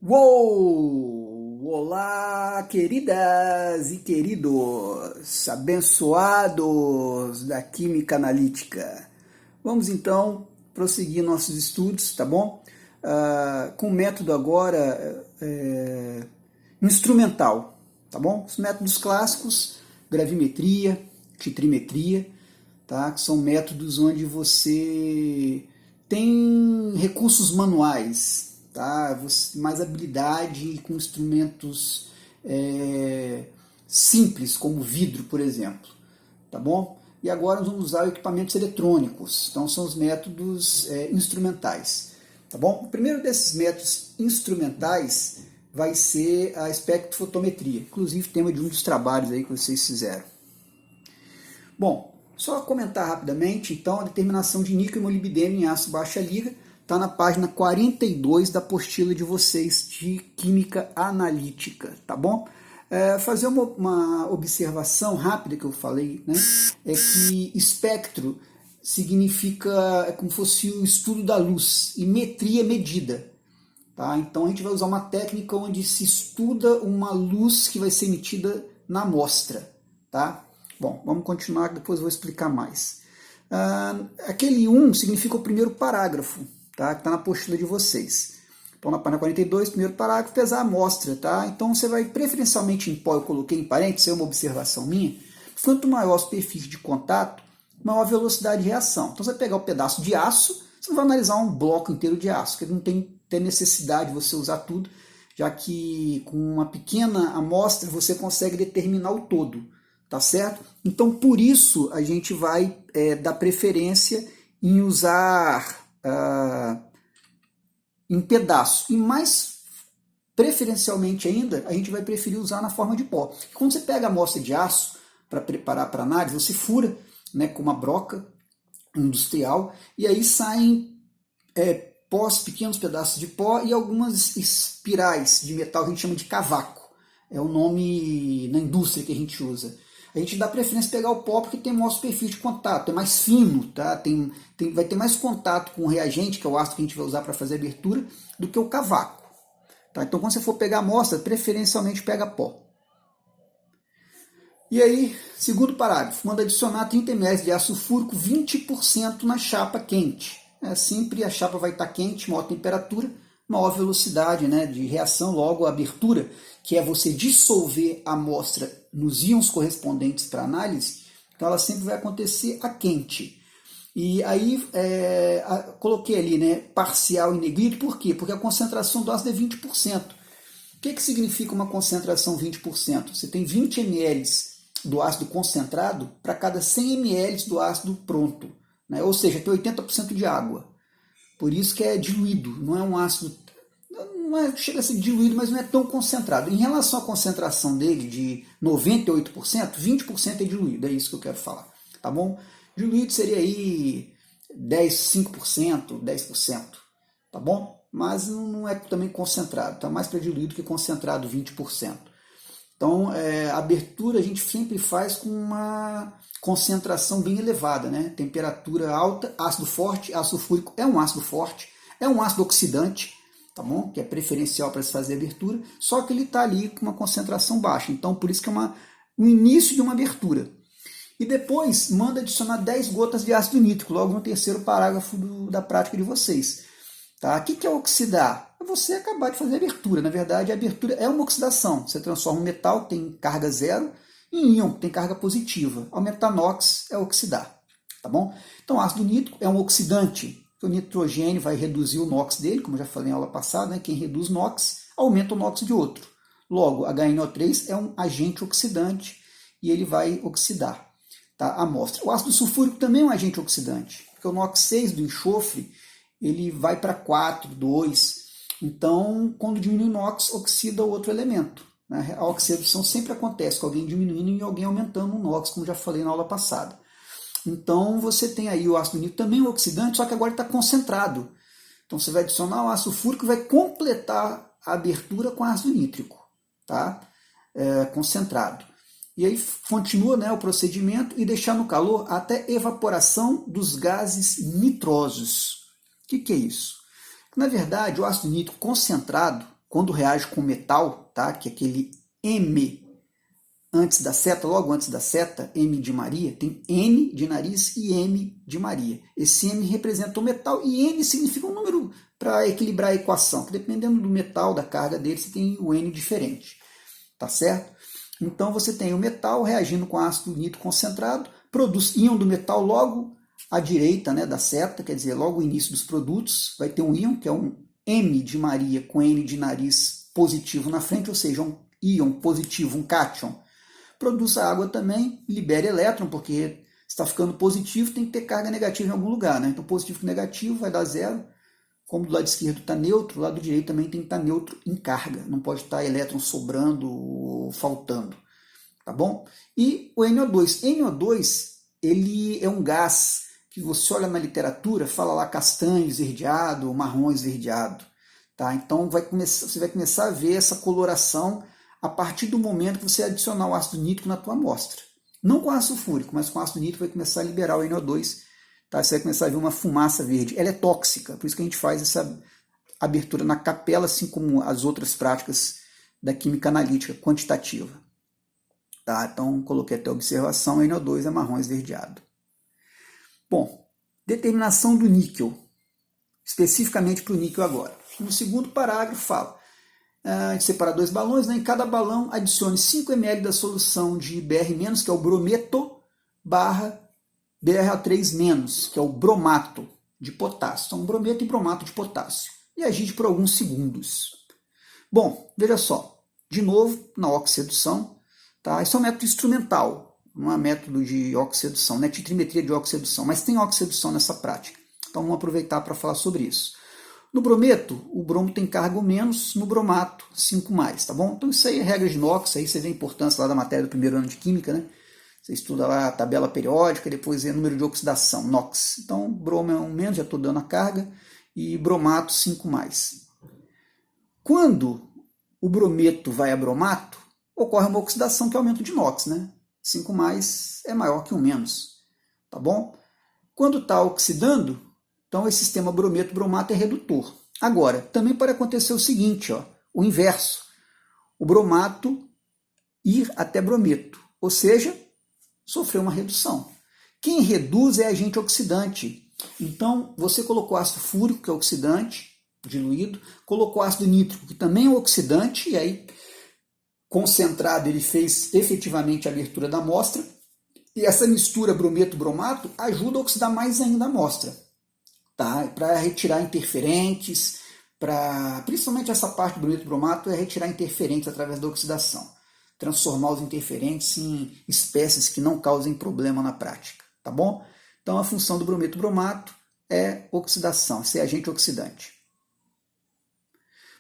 Uou! Olá, queridas e queridos, abençoados da Química Analítica. Vamos então prosseguir nossos estudos, tá bom? Com o método agora instrumental, tá bom? Os métodos clássicos, gravimetria, titrimetria, tá? Que são métodos onde você tem recursos manuais, tá? Mais habilidade com instrumentos simples, como vidro, por exemplo, tá bom? E agora nós vamos usar equipamentos eletrônicos, então são os métodos instrumentais, tá bom? O primeiro desses métodos instrumentais vai ser a espectrofotometria, inclusive tema de um dos trabalhos aí que vocês fizeram. Bom, só comentar rapidamente, então, a determinação de níquel e molibdênio em aço baixa liga está na página 42 da apostila de vocês de Química Analítica, tá bom? Fazer uma observação rápida que eu falei, né? É que espectro significa, é como se fosse o estudo da luz, e metria medida. Tá? Então a gente vai usar uma técnica onde se estuda uma luz que vai ser emitida na amostra. Tá? Bom, vamos continuar, depois eu vou explicar mais. Aquele 1 significa o primeiro parágrafo, tá? Que está na apostila de vocês. Então, na página 42, primeiro parágrafo, pesar a amostra. Tá? Então, você vai preferencialmente em pó, eu coloquei em parênteses, é uma observação minha. Quanto maior a superfície de contato, maior a velocidade de reação. Então, você vai pegar um pedaço de aço, você não vai analisar um bloco inteiro de aço, porque não tem necessidade de você usar tudo, já que com uma pequena amostra você consegue determinar o todo. Tá certo? Então, por isso, a gente vai dar preferência em usar em pedaço. E mais preferencialmente ainda, a gente vai preferir usar na forma de pó. Quando você pega a amostra de aço para preparar para análise, você fura, né, com uma broca industrial e aí saem pequenos pedaços de pó e algumas espirais de metal que a gente chama de cavaco. É o nome na indústria que a gente usa. A gente dá preferência a pegar o pó porque tem maior superfície de contato, é mais fino, tá? Vai ter mais contato com o reagente, que é o ácido que a gente vai usar para fazer a abertura, do que o cavaco. Tá? Então, quando você for pegar a amostra, preferencialmente pega pó. E aí, segundo parágrafo, manda adicionar 30 ml de ácido sulfúrico, 20% na chapa quente. Sempre a chapa vai estar quente, maior temperatura, maior velocidade, né, de reação, logo a abertura, que é você dissolver a amostra nos íons correspondentes para análise, então ela sempre vai acontecer a quente. E aí coloquei ali, né, parcial em negrito, por quê? Porque a concentração do ácido é 20%. O que significa uma concentração 20%? Você tem 20 ml do ácido concentrado para cada 100 ml do ácido pronto, né? Ou seja, tem 80% de água. Por isso que é diluído, não é um ácido, chega a ser diluído, mas não é tão concentrado. Em relação à concentração dele de 98%, 20% é diluído, é isso que eu quero falar, tá bom? Diluído seria aí 5%, 10%, tá bom? Mas não é também concentrado, tá mais para diluído que concentrado 20%. Então, a abertura a gente sempre faz com uma concentração bem elevada, né? Temperatura alta, ácido forte, ácido sulfúrico é um ácido forte, é um ácido oxidante, tá bom? Que é preferencial para se fazer abertura, só que ele está ali com uma concentração baixa, então por isso que é o início de uma abertura. E depois manda adicionar 10 gotas de ácido nítrico, logo no terceiro parágrafo da prática de vocês. Tá? O que é oxidar? É você acabar de fazer a abertura. Na verdade, a abertura é uma oxidação. Você transforma um metal que tem carga zero em íon, que tem carga positiva. Aumentar NOx é oxidar. Tá bom? Então, ácido nítrico é um oxidante. O nitrogênio vai reduzir o NOx dele, como eu já falei na aula passada, né? Quem reduz NOx, aumenta o NOx de outro. Logo, HNO3 é um agente oxidante e ele vai oxidar, tá, a amostra. O ácido sulfúrico também é um agente oxidante, porque o NOx 6 do enxofre ele vai para 4, 2. Então, quando diminui o NOx, oxida o outro elemento. Né? A oxidação sempre acontece com alguém diminuindo e alguém aumentando o NOx, como já falei na aula passada. Então, você tem aí o ácido nítrico também um oxidante, só que agora está concentrado. Então, você vai adicionar o ácido sulfúrico e vai completar a abertura com ácido nítrico, tá? Concentrado. E aí continua, né, o procedimento e deixar no calor até evaporação dos gases nitrosos. O que é isso? Na verdade, o ácido nítrico concentrado, quando reage com metal, tá? Que é aquele M antes da seta, logo antes da seta, M de Maria, tem N de nariz e M de Maria. Esse M representa o metal e N significa um número para equilibrar a equação, que dependendo do metal, da carga dele, você tem o N diferente, tá certo? Então você tem o metal reagindo com ácido nítrico concentrado, produz íon do metal logo à direita, né, da seta, quer dizer, logo o início dos produtos, vai ter um íon, que é um M de Maria com N de nariz positivo na frente, ou seja, um íon positivo, um cátion. Produz a água também, libera elétron, porque está ficando positivo, tem que ter carga negativa em algum lugar, né? Então positivo com negativo vai dar zero. Como do lado esquerdo está neutro, o lado direito também tem que estar neutro em carga. Não pode estar elétron sobrando ou faltando. Tá bom? E o NO2. NO2, ele é um gás que você olha na literatura, fala lá castanho esverdeado, marrom esverdeado. Tá? Então você vai começar a ver essa coloração a partir do momento que você adicionar o ácido nítrico na tua amostra. Não com ácido sulfúrico, mas com ácido nítrico vai começar a liberar o NO2. Tá? Você vai começar a ver uma fumaça verde. Ela é tóxica, por isso que a gente faz essa abertura na capela, assim como as outras práticas da química analítica quantitativa. Tá? Então, coloquei até a observação, NO2 é marrom esverdeado. Bom, determinação do níquel, especificamente para o níquel agora. No segundo parágrafo fala, a gente separa dois balões, né? Em cada balão adicione 5 ml da solução de Br-, que é o brometo, barra BrA3-, que é o bromato de potássio. Então, brometo e bromato de potássio. E agite por alguns segundos. Bom, veja só. De novo, na oxidação, tá? Isso é um método instrumental, não é método de oxidação, não é titrimetria de oxidação, mas tem oxidação nessa prática. Então, vamos aproveitar para falar sobre isso. No brometo, o bromo tem carga menos, no bromato, 5+, tá bom? Então isso aí é regra de Knox, aí você vê a importância lá da matéria do primeiro ano de Química, né? Você estuda lá a tabela periódica, depois é número de oxidação, Knox. Então, bromo é 1-, já estou dando a carga, e bromato, 5+. Quando o brometo vai a bromato, ocorre uma oxidação que é aumento de Knox, né? 5+ é maior que 1-, tá bom? Quando está oxidando, então, esse sistema brometo-bromato é redutor. Agora, também pode acontecer o seguinte, ó, o inverso. O bromato ir até brometo, ou seja, sofrer uma redução. Quem reduz é agente oxidante. Então, você colocou ácido fúrico, que é oxidante, diluído, colocou ácido nítrico, que também é oxidante, e aí, concentrado, ele fez efetivamente a abertura da amostra, e essa mistura brometo-bromato ajuda a oxidar mais ainda a amostra. Tá? Para retirar interferentes, principalmente essa parte do brometo-bromato é retirar interferentes através da oxidação, transformar os interferentes em espécies que não causem problema na prática, tá bom? Então a função do brometo-bromato é oxidação, ser agente oxidante.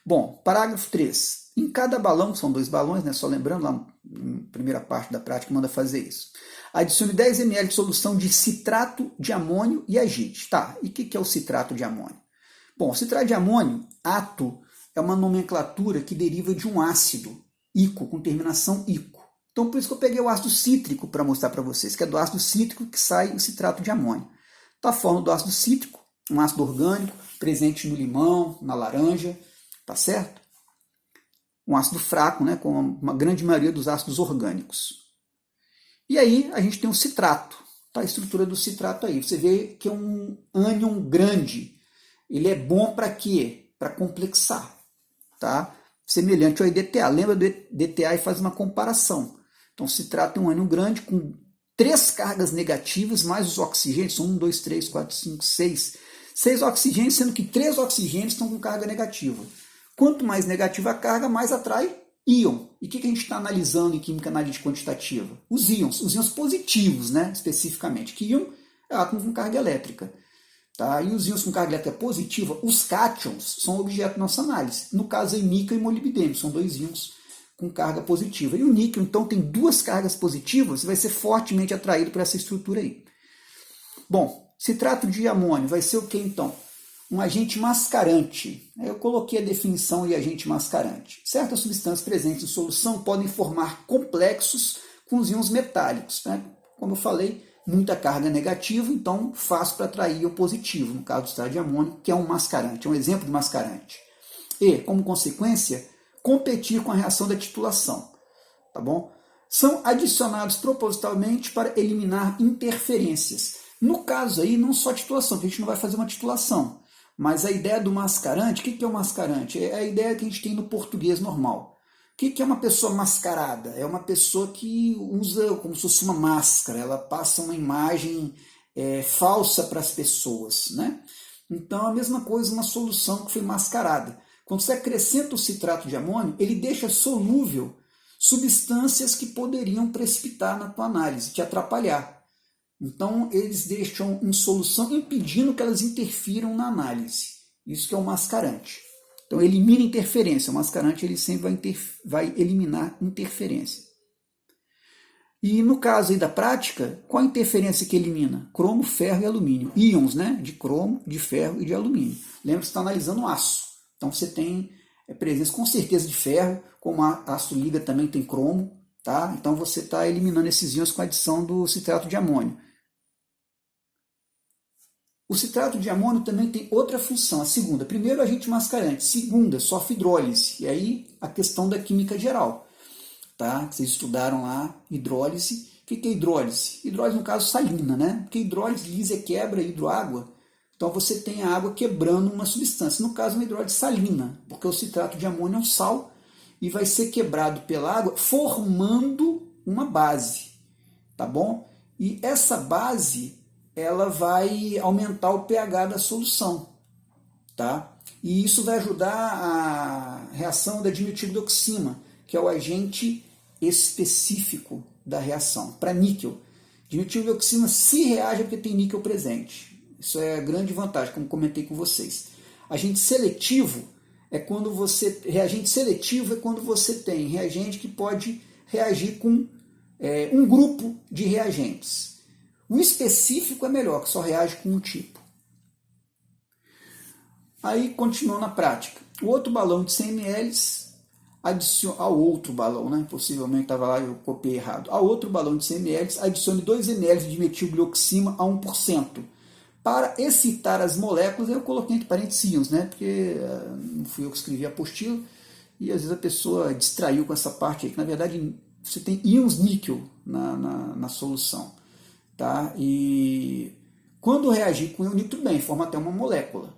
Bom, parágrafo 3. Em cada balão, são 2 balões, né? Só lembrando, lá na primeira parte da prática manda fazer isso. Adicione 10 ml de solução de citrato de amônio e agite. Tá, e o que é o citrato de amônio? Bom, o citrato de amônio, ato, é uma nomenclatura que deriva de um ácido, ico, com terminação ico. Então, por isso que eu peguei o ácido cítrico para mostrar para vocês, que é do ácido cítrico que sai o citrato de amônio. Está falando do ácido cítrico, um ácido orgânico, presente no limão, na laranja, tá certo? Um ácido fraco, né, como uma grande maioria dos ácidos orgânicos. E aí a gente tem um citrato, tá? A estrutura do citrato aí. Você vê que é um ânion grande. Ele é bom para quê? Para complexar, tá? Semelhante ao EDTA. Lembra do EDTA e faz uma comparação. Então o citrato é um ânion grande com 3 cargas negativas, mais os oxigênios, são 1, 2, 3, 4, 5, 6. 6 oxigênios, sendo que 3 oxigênios estão com carga negativa. Quanto mais negativa a carga, mais atrai íon. E o que a gente está analisando em química analítica quantitativa? Os íons positivos, né, especificamente. Que íon é átomo com carga elétrica. Tá? E os íons com carga elétrica positiva, os cátions, são objeto da nossa análise. No caso, aí, níquel e molibdênio, são 2 íons com carga positiva. E o níquel, então, tem 2 cargas positivas e vai ser fortemente atraído por essa estrutura aí. Bom, citrato de amônio vai ser o que, então? Um agente mascarante. Eu coloquei a definição de agente mascarante. Certas substâncias presentes em solução podem formar complexos com os íons metálicos. Né? Como eu falei, muita carga negativa, então fácil para atrair o positivo, no caso do citrato de amônio, que é um mascarante, é um exemplo de mascarante. e, como consequência, competir com a reação da titulação. Tá bom? São adicionados propositalmente para eliminar interferências. No caso aí, não só titulação, porque a gente não vai fazer uma titulação, mas a ideia do mascarante, o que é o mascarante? É a ideia que a gente tem no português normal. O que é uma pessoa mascarada? É uma pessoa que usa como se fosse uma máscara, ela passa uma imagem falsa para as pessoas, né? Então, a mesma coisa, uma solução que foi mascarada. Quando você acrescenta o citrato de amônio, ele deixa solúvel substâncias que poderiam precipitar na tua análise, te atrapalhar. Então, eles deixam em solução, impedindo que elas interfiram na análise. Isso que é o mascarante. Então, elimina interferência. O mascarante ele sempre vai eliminar interferência. E no caso aí da prática, qual a interferência que elimina? Cromo, ferro e alumínio. Íons, né? De cromo, de ferro e de alumínio. Lembra que você está analisando aço. Então, você tem presença com certeza de ferro, como a aço liga também tem cromo, tá? Então você está eliminando esses íons com a adição do citrato de amônio. O citrato de amônio também tem outra função, a segunda. Primeiro, agente mascarante. Segunda, sofre hidrólise. E aí, a questão da química geral. Tá? Vocês estudaram lá hidrólise. O que é hidrólise? Hidrólise, no caso, salina, né? Porque hidrólise, lise é quebra, hidroágua. Então você tem a água quebrando uma substância. No caso, uma hidrólise salina, porque o citrato de amônio é um sal e vai ser quebrado pela água, formando uma base, tá bom? E essa base, ela vai aumentar o pH da solução, tá? E isso vai ajudar a reação da dimetildoxima, que é o agente específico da reação, para níquel. Dimetildoxima se reage porque tem níquel presente. Isso é a grande vantagem, como comentei com vocês. Reagente seletivo é quando você tem reagente que pode reagir com um grupo de reagentes. O específico é melhor, que só reage com um tipo. Aí continua na prática. O outro balão de 100 ml ao outro balão, né? Possivelmente estava lá, eu copiei errado. Ao outro balão de 100 ml, adicione 2 ml de metilglioxima a 1%. Para excitar as moléculas, eu coloquei entre parênteses íons, né? Porque não fui eu que escrevi a apostila, e às vezes a pessoa distraiu com essa parte aí, que na verdade você tem íons níquel na solução. Tá? E quando reagir com o níquel, tudo bem, forma até uma molécula,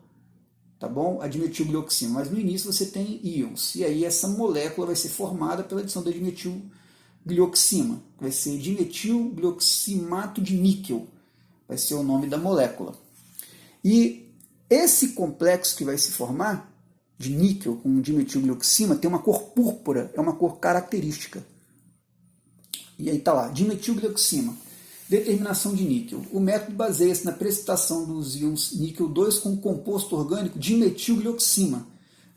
tá bom? A dimetilglioxima, mas no início você tem íons, e aí essa molécula vai ser formada pela adição da dimetilglioxima, vai ser dimetilglioximato de níquel, vai ser o nome da molécula. E esse complexo que vai se formar, de níquel com dimetilglioxima, tem uma cor púrpura, é uma cor característica. E aí está lá, dimetilglioxima, determinação de níquel. O método baseia-se na precipitação dos íons níquel 2 com o composto orgânico dimetilglioxima,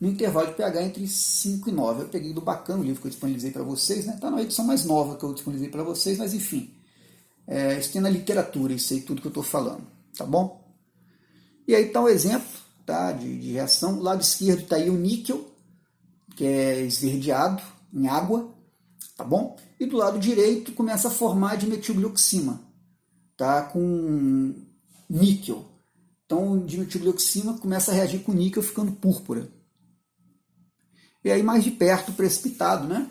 no intervalo de pH entre 5 e 9. Eu peguei do Bacana, o livro que eu disponibilizei para vocês, né? Está na edição mais nova que eu disponibilizei para vocês, mas enfim. Isso tem na literatura, isso aí tudo que eu estou falando, tá bom? E aí está um exemplo, tá, de reação. O lado esquerdo está aí o níquel, que é esverdeado em água, tá bom? E do lado direito começa a formar dimetilglioxima, tá, com níquel. Então o dimetilglioxima começa a reagir com níquel ficando púrpura. E aí mais de perto precipitado, né?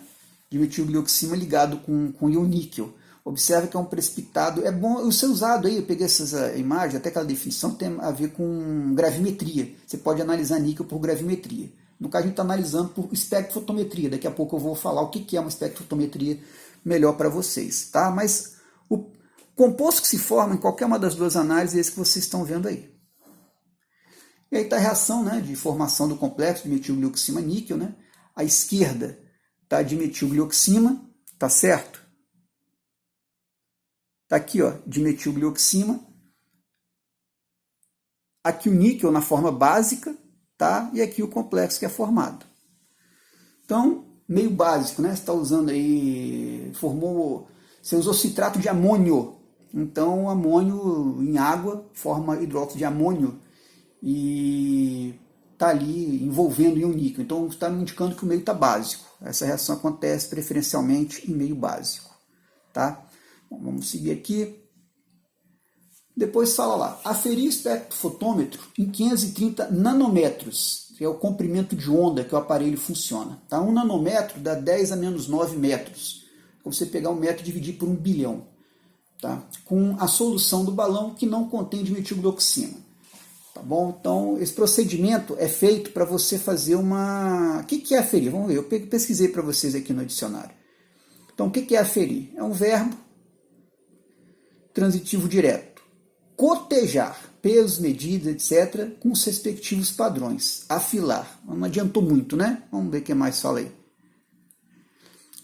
Dimetilglioxima ligado com íon níquel. Observe que é um precipitado, é bom ser usado aí, eu peguei essas imagens, até aquela definição tem a ver com gravimetria. Você pode analisar níquel por gravimetria. No caso, a gente está analisando por espectrofotometria. Daqui a pouco eu vou falar o que é uma espectrofotometria melhor para vocês. Tá? Mas o composto que se forma em qualquer uma das duas análises é esse que vocês estão vendo aí. E aí está a reação, né, de formação do complexo de metilglioxima-níquel. Né? À esquerda está dimetilglioxima, tá certo? Está aqui, ó, dimetilglioxima. Aqui o níquel na forma básica, tá? E aqui o complexo que é formado. Então, meio básico, né? Você está usando aí, você usou citrato de amônio. Então, amônio em água forma hidróxido de amônio e está ali envolvendo em um níquel. Então, está me indicando que o meio está básico. Essa reação acontece preferencialmente em meio básico, tá? Bom, vamos seguir aqui. Depois fala lá, aferir espectrofotômetro em 530 nanômetros. que é o comprimento de onda que o aparelho funciona. Tá? 1 nanômetro dá 10 a menos 9 metros. Como você pegar 1 metro e dividir por 1 bilhão. Tá? Com a solução do balão que não contém dimetildoxina. Tá bom? Então, esse procedimento é feito para você fazer uma... O que é aferir? Vamos ver, eu pesquisei para vocês aqui no dicionário. Então, o que é aferir? É um verbo transitivo direto. Cotejar, pesos, medidas, etc., com os respectivos padrões. Afilar. Não adiantou muito, né? Vamos ver o que mais fala aí.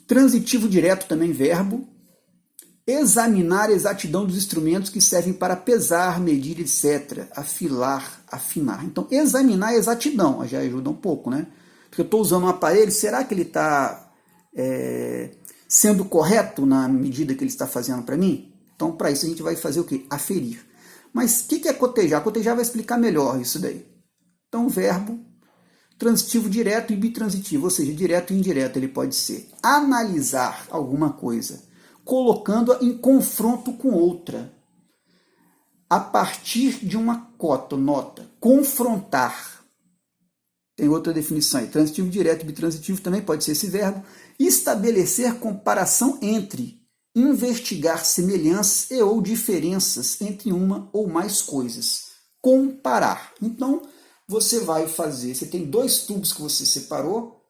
Transitivo direto, também verbo. Examinar a exatidão dos instrumentos que servem para pesar, medir, etc. Afilar, afinar. Então, examinar a exatidão já ajuda um pouco, né? Porque eu estou usando um aparelho, será que ele está sendo correto na medida que ele está fazendo para mim? Então, para isso, a gente vai fazer o quê? Aferir. Mas o que é cotejar? Cotejar vai explicar melhor isso daí. Então, verbo transitivo direto e bitransitivo, ou seja, direto e indireto ele pode ser. Analisar alguma coisa, colocando-a em confronto com outra, a partir de uma nota. Confrontar. Tem outra definição aí. Transitivo direto e bitransitivo também pode ser esse verbo. Estabelecer comparação entre. Investigar semelhanças e ou diferenças entre uma ou mais coisas. Comparar. Então, você vai fazer, você tem 2 tubos que você separou,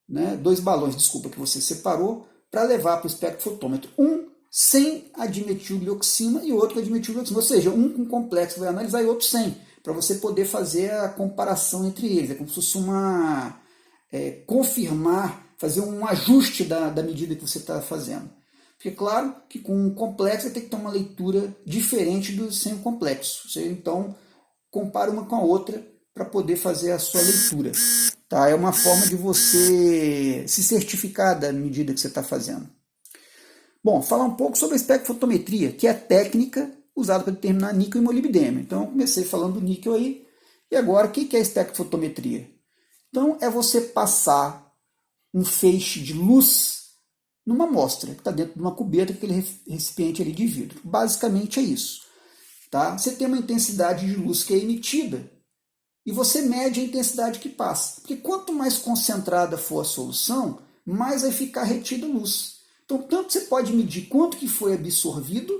né, 2 balões, desculpa, que você separou, para levar para o espectrofotômetro. Um sem a dimetildioxina e outro com a dimetildioxina. Ou seja, um com complexo vai analisar e outro sem, para você poder fazer a comparação entre eles. É como se fosse confirmar, fazer um ajuste da medida que você está fazendo. Porque, claro, que com o complexo você tem que ter uma leitura diferente do sem o complexo. Você, então, compara uma com a outra para poder fazer a sua leitura. Tá? É uma forma de você se certificar da medida que você está fazendo. Bom, falar um pouco sobre a espectrofotometria, que é a técnica usada para determinar níquel e molibdênio. Então, eu comecei falando do níquel aí. E agora, o que é a espectrofotometria? Então, é você passar um feixe de luz numa amostra, que está dentro de uma cubeta, aquele recipiente ali de vidro. Basicamente é isso. Tá? Você tem uma intensidade de luz que é emitida e você mede a intensidade que passa. Porque quanto mais concentrada for a solução, mais vai ficar retida a luz. Então, tanto você pode medir quanto que foi absorvido,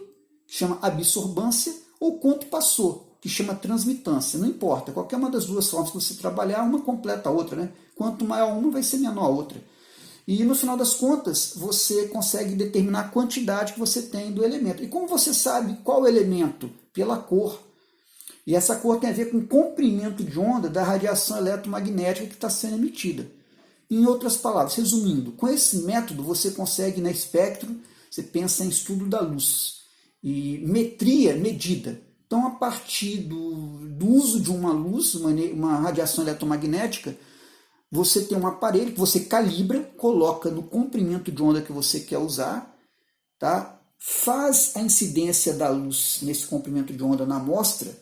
que chama absorbância, ou quanto passou, que chama transmitância. Não importa, qualquer uma das duas formas que você trabalhar, uma completa a outra. Né? Quanto maior uma, vai ser menor a outra. E no final das contas, você consegue determinar a quantidade que você tem do elemento. E como você sabe qual elemento? Pela cor. E essa cor tem a ver com o comprimento de onda da radiação eletromagnética que está sendo emitida. Em outras palavras, resumindo, com esse método você consegue, na espectro, você pensa em estudo da luz. E metria, medida. Então, a partir do uso de uma luz, uma radiação eletromagnética, você tem um aparelho que você calibra, coloca no comprimento de onda que você quer usar, tá? Faz a incidência da luz nesse comprimento de onda na amostra,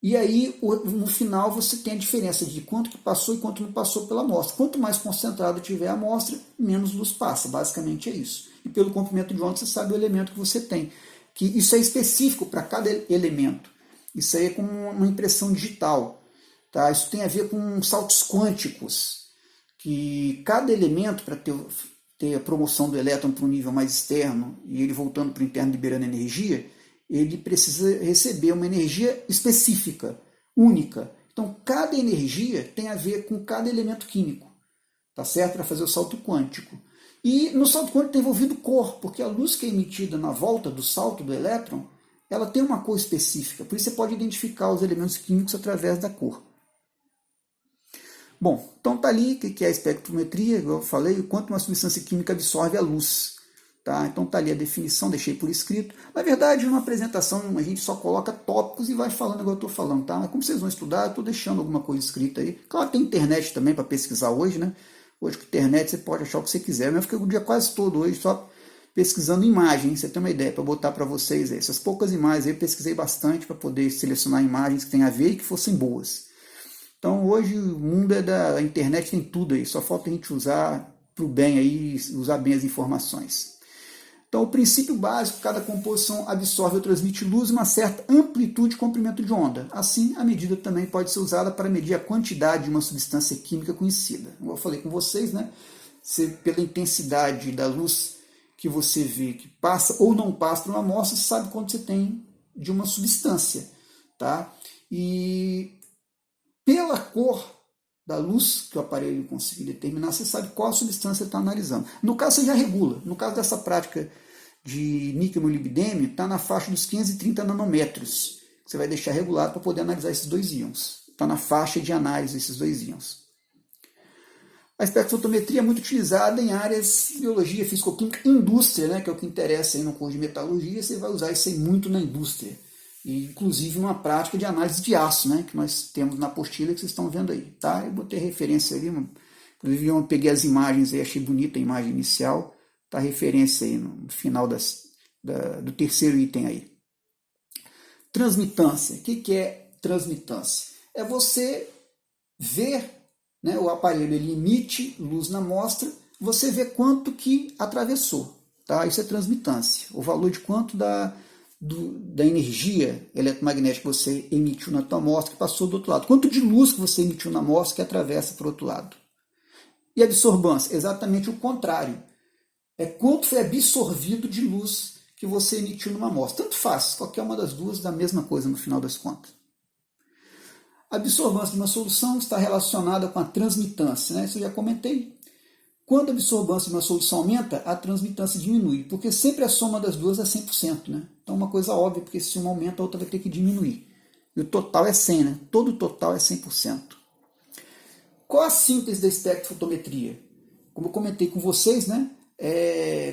e aí no final você tem a diferença de quanto que passou e quanto não passou pela amostra. Quanto mais concentrado tiver a amostra, menos luz passa. Basicamente é isso. E pelo comprimento de onda você sabe o elemento que você tem. Que isso é específico para cada elemento. Isso aí é como uma impressão digital. Tá? Isso tem a ver com saltos quânticos, que cada elemento, para ter a promoção do elétron para um nível mais externo e ele voltando para o interno liberando energia, ele precisa receber uma energia específica, única. Então, cada energia tem a ver com cada elemento químico, tá certo? Para fazer o salto quântico. E no salto quântico está envolvido cor, porque a luz que é emitida na volta do salto do elétron, ela tem uma cor específica, por isso você pode identificar os elementos químicos através da cor. Bom, então tá ali o que é a espectrometria, igual eu falei, o quanto uma substância química absorve a luz. Tá? Então tá ali a definição, deixei por escrito. Na verdade, numa apresentação a gente só coloca tópicos e vai falando igual eu estou falando. Tá? Mas como vocês vão estudar, eu estou deixando alguma coisa escrita aí. Claro, tem internet também para pesquisar hoje, né? Hoje com a internet você pode achar o que você quiser. Eu fiquei o dia quase todo hoje só pesquisando imagens, você tem uma ideia, para botar para vocês aí. Essas poucas imagens aí eu pesquisei bastante para poder selecionar imagens que tem a ver e que fossem boas. Então hoje o mundo é da internet, tem tudo aí, só falta a gente usar para o bem aí, usar bem as informações. Então, o princípio básico, cada composição absorve ou transmite luz em uma certa amplitude e comprimento de onda. Assim, a medida também pode ser usada para medir a quantidade de uma substância química conhecida. Como eu falei com vocês, né? Pela intensidade da luz que você vê que passa ou não passa por uma amostra, você sabe quanto você tem de uma substância. Tá? E pela cor da luz que o aparelho conseguir determinar, você sabe qual a substância está analisando. No caso, você já regula. No caso dessa prática de níquel molibdênio, está na faixa dos 530 nanômetros. Você vai deixar regulado para poder analisar esses dois íons. Está na faixa de análise desses dois íons. A espectrofotometria é muito utilizada em áreas de biologia, fisicoquímica, indústria, né, que é o que interessa aí no curso de metalurgia. Você vai usar isso aí muito na indústria. E, inclusive, uma prática de análise de aço, né, que nós temos na apostila que vocês estão vendo aí. Tá? Eu botei referência ali, inclusive eu peguei as imagens aí, achei bonita a imagem inicial. Tá a referência aí no final do terceiro item aí. Transmitância. O que é transmitância? É você ver, né, o aparelho ele emite luz na amostra, você vê quanto que atravessou. Tá? Isso é transmitância. O valor de quanto da energia eletromagnética que você emitiu na tua amostra que passou do outro lado. Quanto de luz que você emitiu na amostra que atravessa para o outro lado. E absorvância? Exatamente o contrário. É quanto foi absorvido de luz que você emitiu numa amostra. Tanto faz, qualquer uma das duas dá a mesma coisa no final das contas. A absorvância de uma solução está relacionada com a transmitância, né? Isso eu já comentei. Quando a absorvância de uma solução aumenta, a transmitância diminui, porque sempre a soma das duas é 100%. Né? Então, uma coisa óbvia, porque se uma aumenta, a outra vai ter que diminuir. E o total é 100, né? Todo o total é 100%. Qual a síntese da espectrofotometria? Como eu comentei com vocês, né?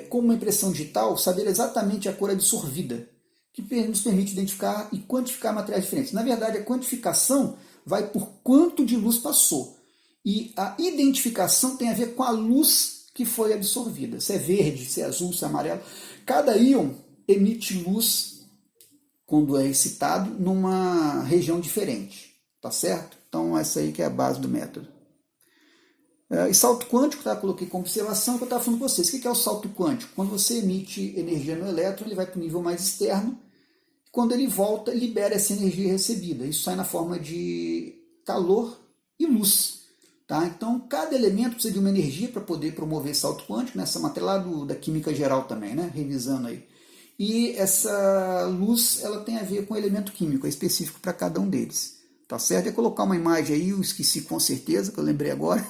Como uma impressão digital, saber exatamente a cor absorvida, que nos permite identificar e quantificar materiais diferentes. Na verdade, a quantificação vai por quanto de luz passou. E a identificação tem a ver com a luz que foi absorvida. Se é verde, se é azul, se é amarelo. Cada íon emite luz, quando é excitado, numa região diferente. Tá certo? Então, essa aí que é a base do método. E salto quântico, tá? Coloquei como observação que eu estava falando com vocês. O que é o salto quântico? Quando você emite energia no elétron, ele vai para o nível mais externo. Quando ele volta, libera essa energia recebida. Isso sai na forma de calor e luz. Tá? Então, cada elemento precisa de uma energia para poder promover esse salto quântico, nessa matéria lá da química geral também, né? Revisando aí. E essa luz ela tem a ver com o elemento químico, é específico para cada um deles. Tá certo? É colocar uma imagem aí, eu esqueci com certeza, que eu lembrei agora.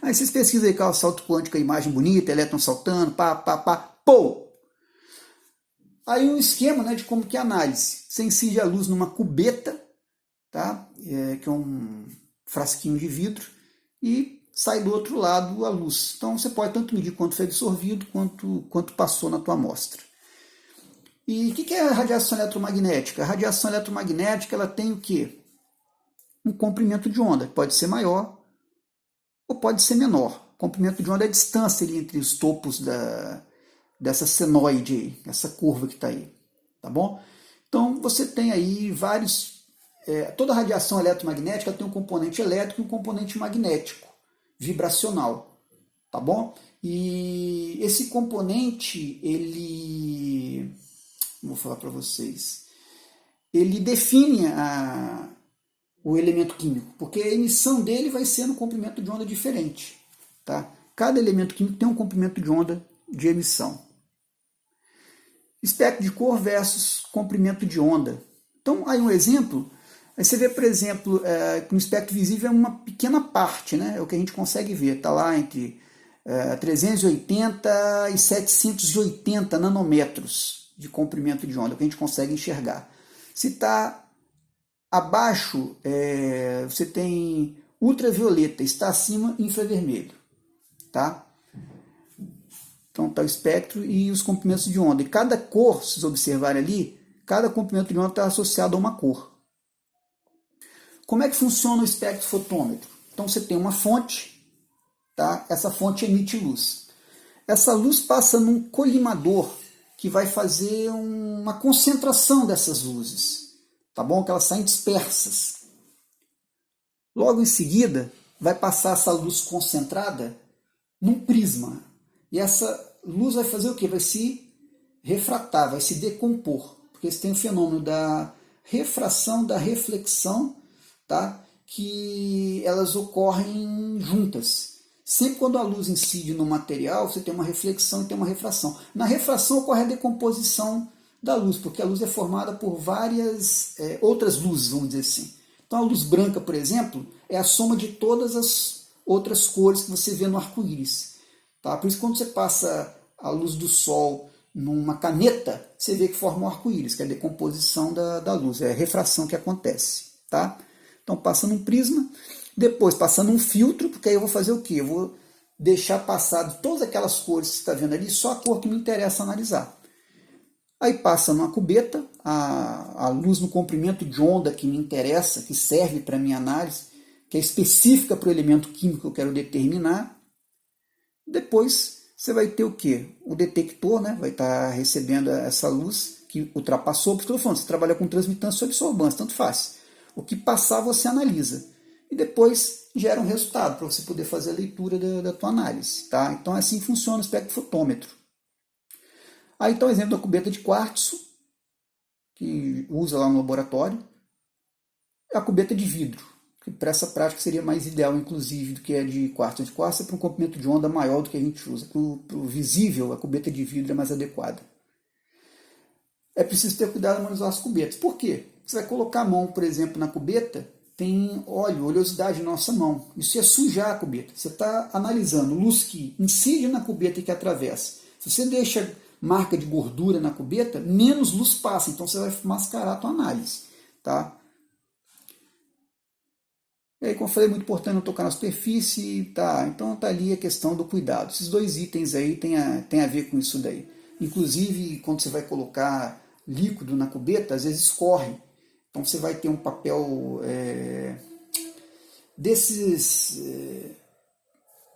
Aí vocês pesquisam aí qual é o salto quântico, a imagem bonita, elétron saltando, pô! Aí um esquema, né, de como que é a análise. Você incide a luz numa cubeta, tá? Que é um frasquinho de vidro, e sai do outro lado a luz. Então você pode tanto medir quanto foi absorvido, quanto passou na tua amostra. E o que é a radiação eletromagnética? A radiação eletromagnética ela tem o quê? Um comprimento de onda, pode ser maior ou pode ser menor. O comprimento de onda é a distância ali entre os topos dessa senoide aí, essa curva que está aí, tá bom? Então você tem aí vários... toda radiação eletromagnética tem um componente elétrico e um componente magnético, vibracional, tá bom? E esse componente, ele... vou falar para vocês, ele define o elemento químico, porque a emissão dele vai ser no comprimento de onda diferente. Tá? Cada elemento químico tem um comprimento de onda de emissão. Espectro de cor versus comprimento de onda. Então, aí um exemplo, aí você vê, por exemplo, que no espectro visível é uma pequena parte, né? É o que a gente consegue ver, está lá entre 380 e 780 nanômetros de comprimento de onda, que a gente consegue enxergar. Se está abaixo, você tem ultravioleta, está acima, infravermelho. Tá? Então está o espectro e os comprimentos de onda. E cada cor, se vocês observarem ali, cada comprimento de onda está associado a uma cor. Como é que funciona o espectrofotômetro? Então você tem uma fonte, tá? Essa fonte emite luz. Essa luz passa num colimador que vai fazer uma concentração dessas luzes, tá bom? Que elas saem dispersas. Logo em seguida, vai passar essa luz concentrada num prisma. E essa luz vai fazer o quê? Vai se refratar, vai se decompor, porque você tem o fenômeno da refração, da reflexão, tá? Que elas ocorrem juntas. Sempre quando a luz incide no material, você tem uma reflexão e tem uma refração. Na refração ocorre a decomposição da luz, porque a luz é formada por várias outras luzes, vamos dizer assim. Então a luz branca, por exemplo, é a soma de todas as outras cores que você vê no arco-íris. Tá? Por isso, quando você passa a luz do sol numa caneta, você vê que forma um arco-íris, que é a decomposição da luz, é a refração que acontece. Tá? Então passa num prisma, depois passa num filtro, porque aí eu vou fazer o quê? Eu vou deixar passado todas aquelas cores que você está vendo ali, só a cor que me interessa analisar. Aí passa numa cubeta, a luz no comprimento de onda que me interessa, que serve para a minha análise, que é específica para o elemento químico que eu quero determinar. Depois você vai ter o quê? O detector, né? Vai estar recebendo essa luz que ultrapassou, porque eu estou falando, você trabalha com transmitância ou absorbância, tanto faz. O que passar você analisa. E depois gera um resultado para você poder fazer a leitura da tua análise. Tá? Então assim funciona o espectrofotômetro. Aí está o exemplo da cubeta de quartzo, que usa lá no laboratório. A cubeta de vidro, que para essa prática seria mais ideal, inclusive, do que a de quartzo. A de quartzo é para um comprimento de onda maior do que a gente usa. Para o visível, a cubeta de vidro é mais adequada. É preciso ter cuidado ao manusear as cubetas. Por quê? Você vai colocar a mão, por exemplo, na cubeta, tem óleo, oleosidade na nossa mão. Isso é sujar a cubeta. Você está analisando luz que incide na cubeta e que atravessa. Se você deixa marca de gordura na cubeta, menos luz passa, então você vai mascarar a tua análise. Tá? E aí, como eu falei, é muito importante não tocar na superfície, tá? Então tá ali a questão do cuidado. Esses dois itens aí tem a ver com isso daí. Inclusive, quando você vai colocar líquido na cubeta, às vezes escorre. Então você vai ter um papel desses...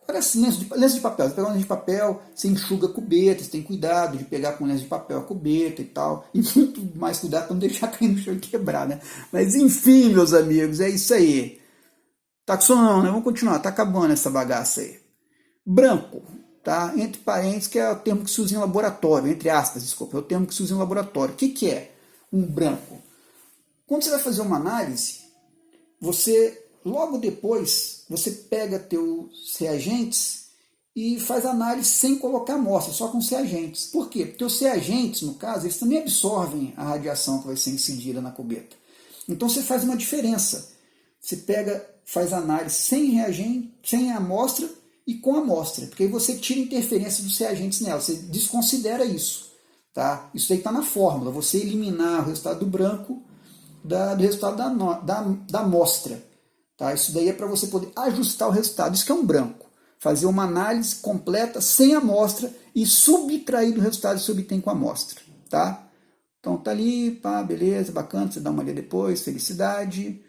parece lenço de papel. Você pega um lenço de papel, você enxuga a cubeta, você tem cuidado de pegar com lenço de papel a cubeta e tal. E muito mais cuidado para não deixar cair no chão e quebrar, né? Mas enfim, meus amigos, é isso aí. Tá com sono não, né? Vamos continuar, tá acabando essa bagaça aí. Branco, tá? Entre parênteses, que é o termo que se usa em laboratório, entre aspas, desculpa, é o termo que se usa em laboratório. O que é um branco? Quando você vai fazer uma análise, você, logo depois, você pega teus reagentes e faz análise sem colocar amostra, só com os reagentes. Por quê? Porque os reagentes, no caso, eles também absorvem a radiação que vai ser incidida na cubeta. Então você faz uma diferença. Você pega, faz análise sem reagente, sem amostra e com amostra, porque aí você tira a interferência dos reagentes nela, você desconsidera isso. Tá? Isso aí está na fórmula, você eliminar o resultado do branco do resultado da amostra. Tá? Isso daí é para você poder ajustar o resultado. Isso que é um branco. Fazer uma análise completa sem amostra e subtrair do resultado que você obtém com a amostra. Tá? Então tá ali, pá, beleza, bacana, você dá uma olhada depois, felicidade.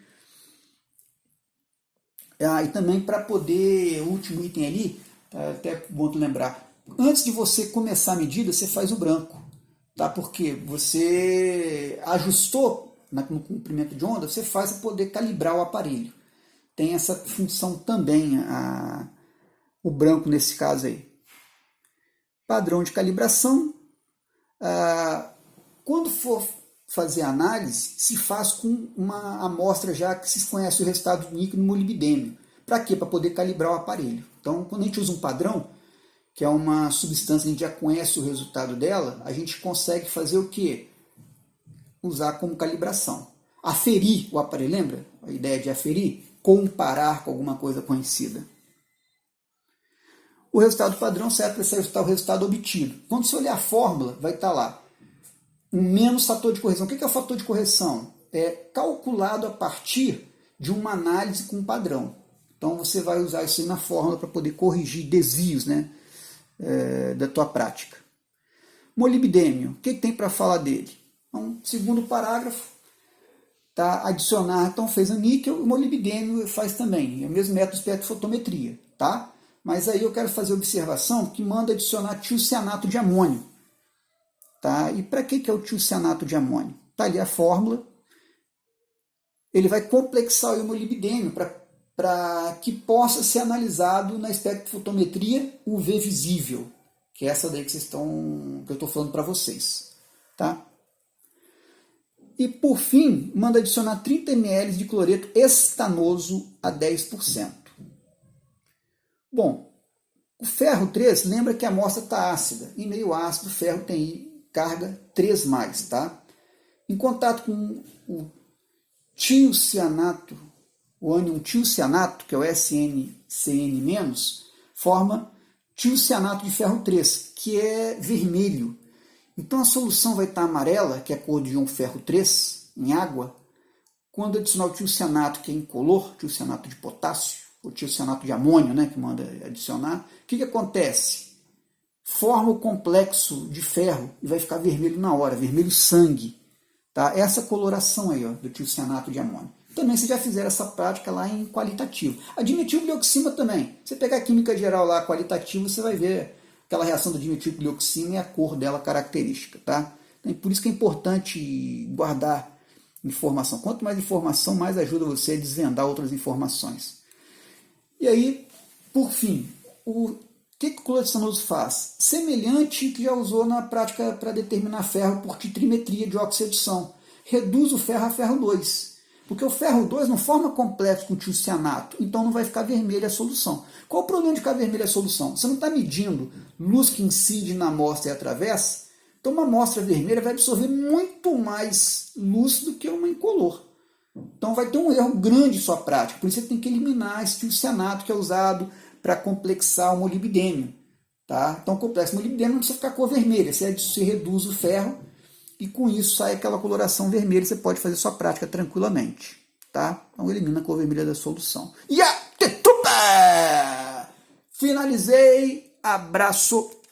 E também para poder, o último item ali, tá, até bom lembrar, antes de você começar a medida, você faz o branco. Tá? Porque você ajustou no comprimento de onda, você faz para poder calibrar o aparelho. Tem essa função também, o branco nesse caso aí. Padrão de calibração. Quando for fazer a análise, se faz com uma amostra já que se conhece o resultado do níquel no molibdênio. Para quê? Para poder calibrar o aparelho. Então, quando a gente usa um padrão, que é uma substância que a gente já conhece o resultado dela, a gente consegue fazer o quê? Usar como calibração. Aferir o aparelho, lembra? A ideia de aferir? Comparar com alguma coisa conhecida. O resultado padrão serve para ajustar o resultado obtido. Quando você olhar a fórmula, vai estar lá um menos fator de correção. O que é o fator de correção? É calculado a partir de uma análise com padrão. Então você vai usar isso aí na fórmula para poder corrigir desvios, né, da tua prática. Molibdênio, o que tem para falar dele? Então, segundo parágrafo, tá, adicionar, então fez o níquel, o molibdênio faz também, é o mesmo método de espectrofotometria, tá? Mas aí eu quero fazer observação que manda adicionar tiocianato de amônio. Tá? E para que é o tiocianato de amônio? Está ali a fórmula. Ele vai complexar o molibdênio para que possa ser analisado na espectrofotometria UV visível. que é essa daí que eu estou falando para vocês, tá? E por fim, manda adicionar 30 ml de cloreto estanoso a 10%. Bom, o ferro 3, lembra que a amostra está ácida, e meio ácido, o ferro tem carga 3+, tá? Em contato com o tiocianato, o ânion tiocianato, que é o SnCN-, forma tiocianato de ferro 3, que é vermelho. Então a solução vai estar amarela, que é a cor de íon ferro 3, em água. Quando adicionar o tiocianato, que é incolor, tiocianato de potássio, ou tiocianato de amônio, né, que manda adicionar, o que acontece? Forma o complexo de ferro e vai ficar vermelho na hora, vermelho sangue. Tá? Essa coloração aí, ó, do tiocianato de amônio. Também vocês já fizeram essa prática lá em qualitativo. A dimetilglioxima também. Você pegar a química geral lá, qualitativo, você vai ver aquela reação do dimetilglioxima e a cor dela característica. Tá? Então, por isso que é importante guardar informação. Quanto mais informação, mais ajuda você a desvendar outras informações. E aí, por fim, o que o cloreto estanoso faz? Semelhante que já usou na prática para determinar ferro por titrimetria de oxi-adição. Reduz o ferro a ferro 2. Porque o ferro 2 não forma complexo com tiocianato, então não vai ficar vermelha a solução. Qual o problema de ficar vermelha a solução? Você não está medindo luz que incide na amostra e atravessa, então uma amostra vermelha vai absorver muito mais luz do que uma incolor. Então vai ter um erro grande em sua prática, por isso você tem que eliminar esse tiocianato que é usado para complexar o molibdênio. Tá? Então, o complexo molibdênio não precisa ficar cor vermelha, você reduz o ferro e com isso sai aquela coloração vermelha, você pode fazer sua prática tranquilamente. Tá? Então, elimina a cor vermelha da solução. E a tetupa! Finalizei, abraço!